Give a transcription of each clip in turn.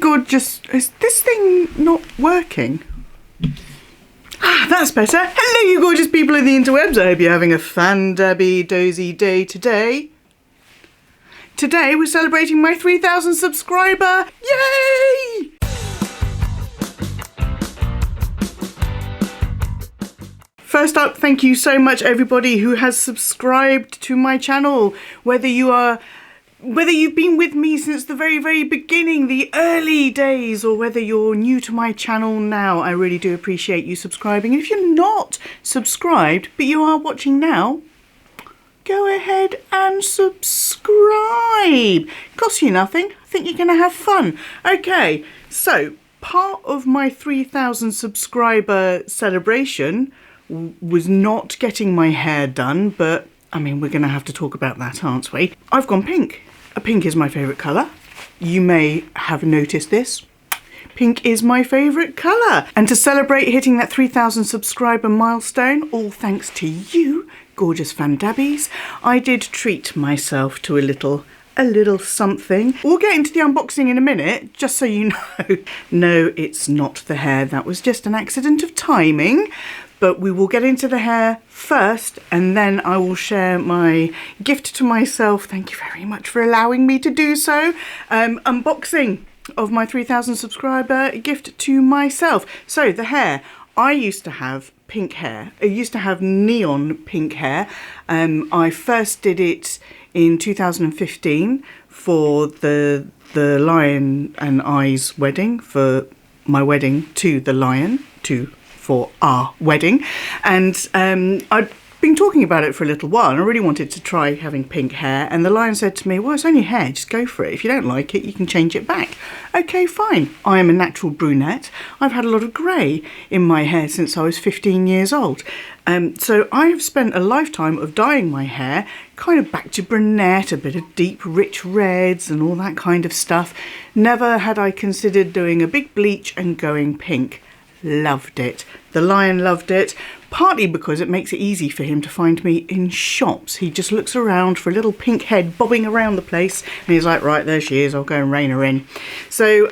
gorgeous... Is this thing not working? Ah, that's better. Hello, you gorgeous people of the interwebs. I hope you're having a Fandabby dozy day today. Today we're celebrating my 3,000 subscriber. Yay! First up, thank you so much everybody who has subscribed to my channel. Whether you've been with me since the very beginning, the early days, or whether you're new to my channel now, I really do appreciate you subscribing. If you're not subscribed, but you are watching now, go ahead and subscribe. Costs you nothing. I think you're going to have fun. Okay, so part of my 3,000 subscriber celebration was not getting my hair done, but I mean, we're going to have to talk about that, aren't we? I've gone pink. Pink is my favourite colour. You may have noticed this. Pink is my favourite colour. And to celebrate hitting that 3,000 subscriber milestone, all thanks to you, gorgeous Fandabbies, I did treat myself to a little something. We'll get into the unboxing in a minute, just so you know. No, it's not the hair. That was just an accident of timing. But we will get into the hair first, and then I will share my gift to myself. Thank you very much for allowing me to do so. Unboxing of my 3,000 subscriber gift to myself. So the hair, I used to have pink hair. I used to have neon pink hair. I first did it in 2015 for the Lion and Eyes wedding, for my wedding to the Lion, for our wedding, and I'd been talking about it for a little while, and I really wanted to try having pink hair, and the Lion said to me, well, it's only hair, just go for it. If you don't like it, you can change it back. Okay, fine. I am a natural brunette. I've had a lot of grey in my hair since I was 15 years old. So I have spent a lifetime of dyeing my hair kind of back to brunette, a bit of deep, rich reds and all that kind of stuff. Never had I considered doing a big bleach and going pink. Loved it. The Lion loved it, partly because it makes it easy for him to find me in shops. He just looks around for a little pink head bobbing around the place, and he's like, right, there she is, I'll go and rein her in. So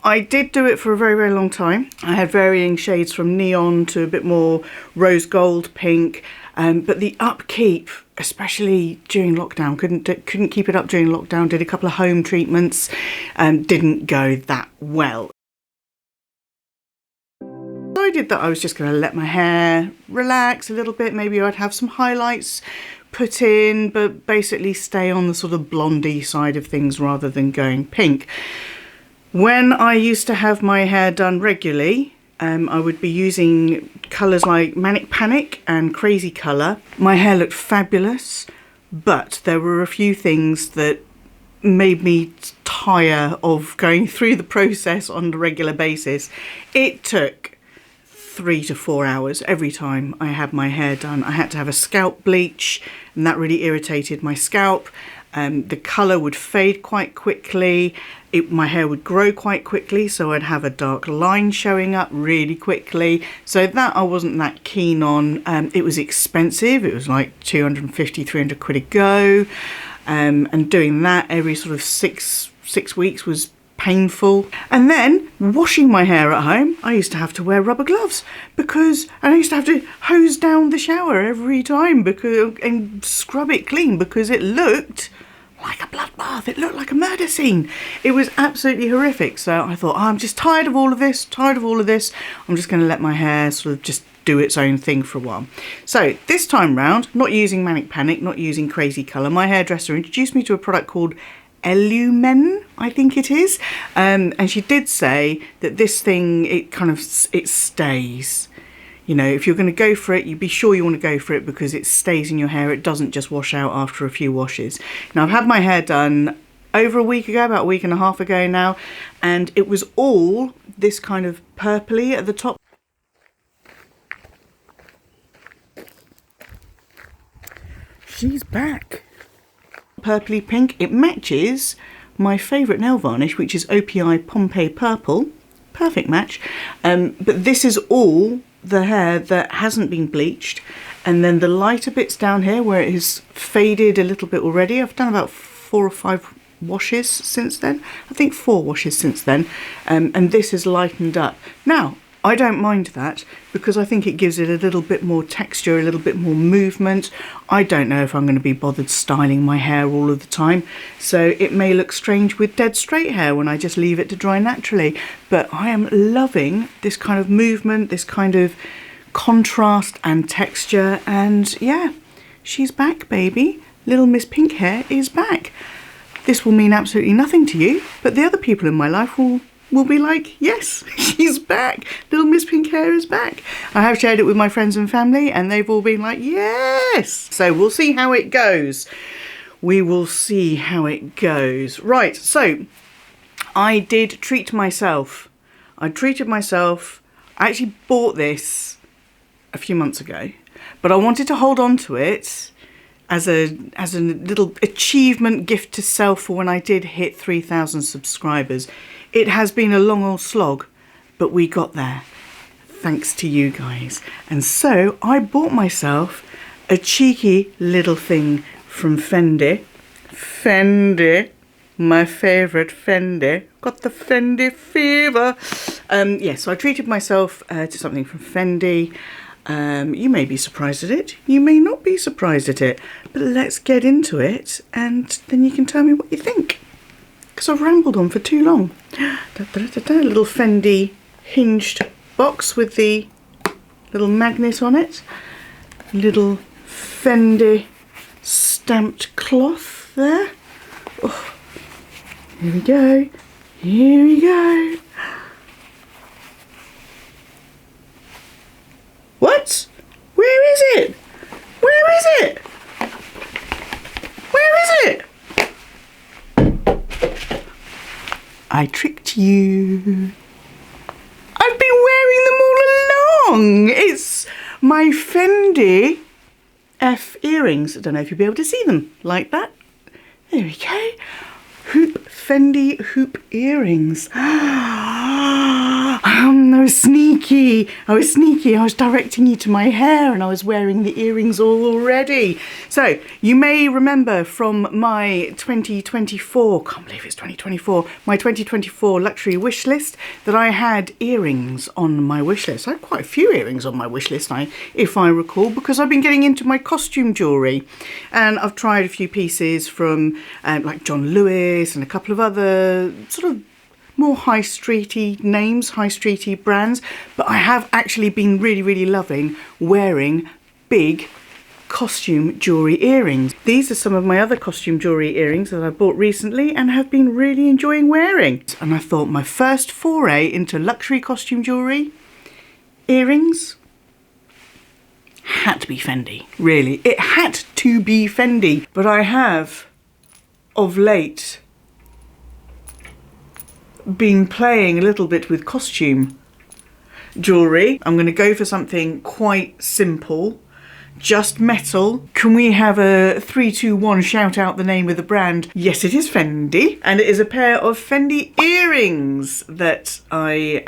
I did do it for a very long time. I had varying shades from neon to a bit more rose gold pink, but the upkeep, especially during lockdown, couldn't keep it up during lockdown. Did a couple of home treatments, didn't go that well. I decided that I was just going to let my hair relax a little bit. Maybe I'd have some highlights put in, but basically stay on the sort of blondie side of things rather than going pink. When I used to have my hair done regularly, I would be using colours like Manic Panic and Crazy Colour. My hair looked fabulous, but there were a few things that made me tire of going through the process on a regular basis. It took 3 to 4 hours every time I had my hair done. I had to have a scalp bleach, and that really irritated my scalp. The colour would fade quite quickly. My hair would grow quite quickly, so I'd have a dark line showing up really quickly. So that I wasn't that keen on. It was expensive. It was like 250, 300 quid a go. And doing that every sort of six weeks was painful. And then washing my hair at home, I used to have to wear rubber gloves and I used to have to hose down the shower every time and scrub it clean because it looked like a bloodbath. It looked like a murder scene. It was absolutely horrific. So I thought, I'm just tired of all of this. I'm just going to let my hair sort of just do its own thing for a while. So this time round, not using Manic Panic, not using Crazy Colour, my hairdresser introduced me to a product called Elumen, I think it is, and she did say that this thing, it stays. You know, if you're going to go for it, you be sure you want to go for it because it stays in your hair. It doesn't just wash out after a few washes. Now, I've had my hair done over a week ago, about a week and a half ago now, and it was all this kind of purpley at the top. She's back. Purpley pink. It matches my favourite nail varnish, which is OPI Pompeii Purple. Perfect match. But this is all the hair that hasn't been bleached, and then the lighter bits down here where it has faded a little bit already. I've done about 4 or 5 washes since then. I think 4 washes since then. And this has lightened up. Now, I don't mind that because I think it gives it a little bit more texture, a little bit more movement. I don't know if I'm going to be bothered styling my hair all of the time, so it may look strange with dead straight hair when I just leave it to dry naturally. But I am loving this kind of movement, this kind of contrast and texture, and yeah, she's back, baby. Little Miss Pink Hair is back. This will mean absolutely nothing to you, but the other people in my life will be like, yes, she's back. Little Miss Pink Hair is back. I have shared it with my friends and family and they've all been like, yes. So we'll see how it goes. We will see how it goes. Right, so I did treat myself. I treated myself. I actually bought this a few months ago, but I wanted to hold on to it as a little achievement gift to self for when I did hit 3,000 subscribers. It has been a long old slog, but we got there, thanks to you guys. And so I bought myself a cheeky little thing from Fendi. Fendi, my favourite Fendi. Got the Fendi fever. Yeah, so I treated myself to something from Fendi. You may be surprised at it, you may not be surprised at it, but let's get into it and then you can tell me what you think. Because I've rambled on for too long. Little Fendi hinged box with the little magnet on it. Little Fendi stamped cloth there. Oh, here we go. Here we go. What? Where is it? Where is it? Where is it? I tricked you. I've been wearing them all along. It's my Fendi F earrings. I don't know if you'll be able to see them like that. There we go. Fendi hoop earrings. I was sneaky. I was directing you to my hair and I was wearing the earrings already. So you may remember from my 2024, can't believe it's 2024, my 2024 luxury wish list that I had earrings on my wish list. I had quite a few earrings on my wish list, if I recall, because I've been getting into my costume jewellery and I've tried a few pieces from like John Lewis and a couple of other sort of more high streety names, high streety brands, but I have actually been really loving wearing big costume jewellery earrings. These are some of my other costume jewellery earrings that I bought recently and have been really enjoying wearing. And I thought my first foray into luxury costume jewellery earrings had to be Fendi, really. It had to be Fendi. But I have, of late, been playing a little bit with costume jewellery. I'm going to go for something quite simple, just metal. Can we have a 3, 2, 1 shout out the name of the brand? Yes, it is Fendi, and it is a pair of Fendi earrings that I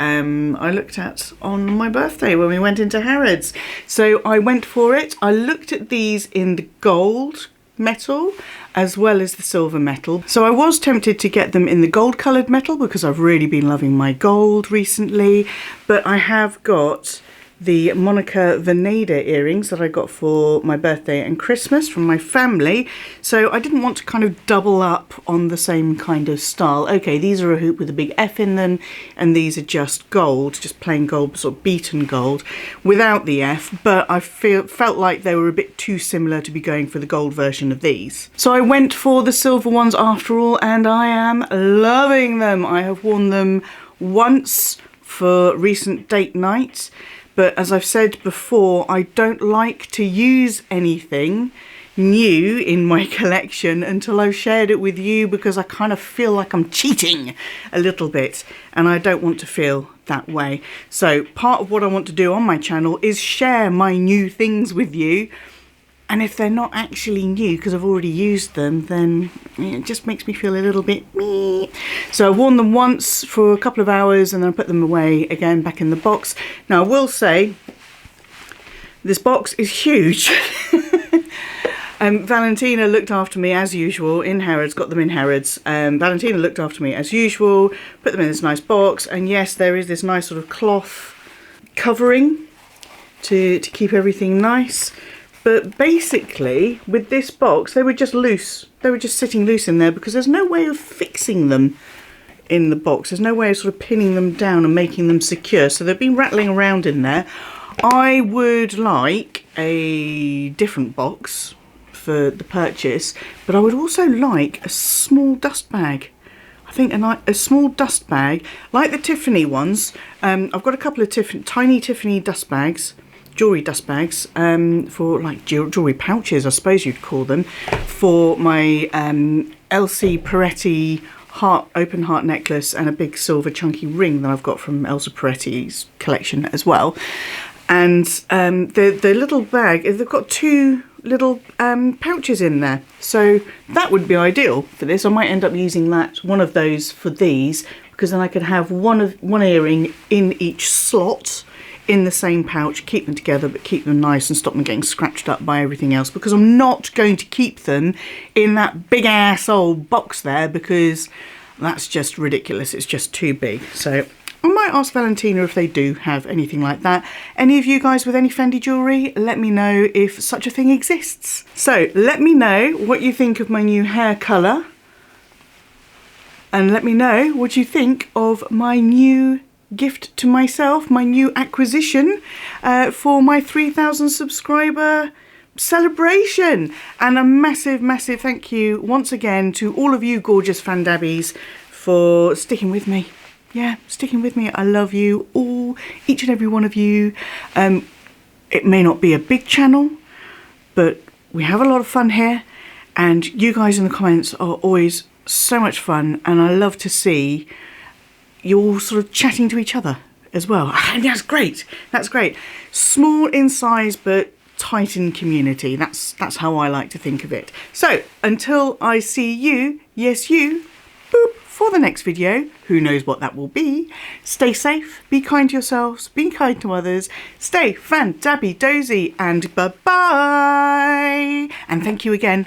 looked at on my birthday when we went into Harrods. So I went for it. I looked at these in the gold metal as well as the silver metal. So I was tempted to get them in the gold coloured metal because I've really been loving my gold recently, but I have got the Monica Veneda earrings that I got for my birthday and Christmas from my family, so I didn't want to kind of double up on the same kind of style. Okay, these are a hoop with a big F in them, and these are just gold, just plain gold, sort of beaten gold without the F, but I felt like they were a bit too similar to be going for the gold version of these. So I went for the silver ones after all, and I am loving them. I have worn them once for recent date night, but as I've said before, I don't like to use anything new in my collection until I've shared it with you, because I kind of feel like I'm cheating a little bit and I don't want to feel that way. So part of what I want to do on my channel is share my new things with you, and if they're not actually new because I've already used them, then it just makes me feel a little bit meh. So I've worn them once for a couple of hours and then I put them away again back in the box. Now I will say this box is huge. Valentina looked after me as usual in Harrods, got them in Harrods. Valentina looked after me as usual, put them in this nice box, and yes, there is this nice sort of cloth covering to keep everything nice. But basically, with this box, they were just loose. They were just sitting loose in there because there's no way of fixing them in the box. There's no way of sort of pinning them down and making them secure. So they've been rattling around in there. I would like a different box for the purchase, but I would also like a small dust bag. I think a small dust bag, like the Tiffany ones. I've got a couple of tiny Tiffany dust bags, jewellery dust bags, for like jewellery pouches, I suppose you'd call them, for my Elsie Peretti open heart necklace and a big silver chunky ring that I've got from Elsa Peretti's collection as well. And the little bag, they've got two little pouches in there, so that would be ideal for this. I might end up using one of those for these, because then I could have one earring in each slot in the same pouch, keep them together but keep them nice and stop them getting scratched up by everything else, because I'm not going to keep them in that big ass old box there, because that's just ridiculous. It's just too big. So I might ask Valentina if they do have anything like that. Any of you guys with any Fendi jewellery, let me know if such a thing exists. So let me know what you think of my new hair colour, and let me know what you think of my new gift to myself, my new acquisition for my 3,000 subscriber celebration. And a massive thank you once again to all of you gorgeous Fandabbies for sticking with me. Yeah, sticking with me. I love you all, each and every one of you. It may not be a big channel, but we have a lot of fun here, and you guys in the comments are always so much fun, and I love to see you all sort of chatting to each other as well. And that's great. That's great. Small in size, but tight in community. That's how I like to think of it. So until I see you, yes you, boop, for the next video, who knows what that will be, stay safe, be kind to yourselves, be kind to others, stay Fandabby dozy, and bye-bye. And thank you again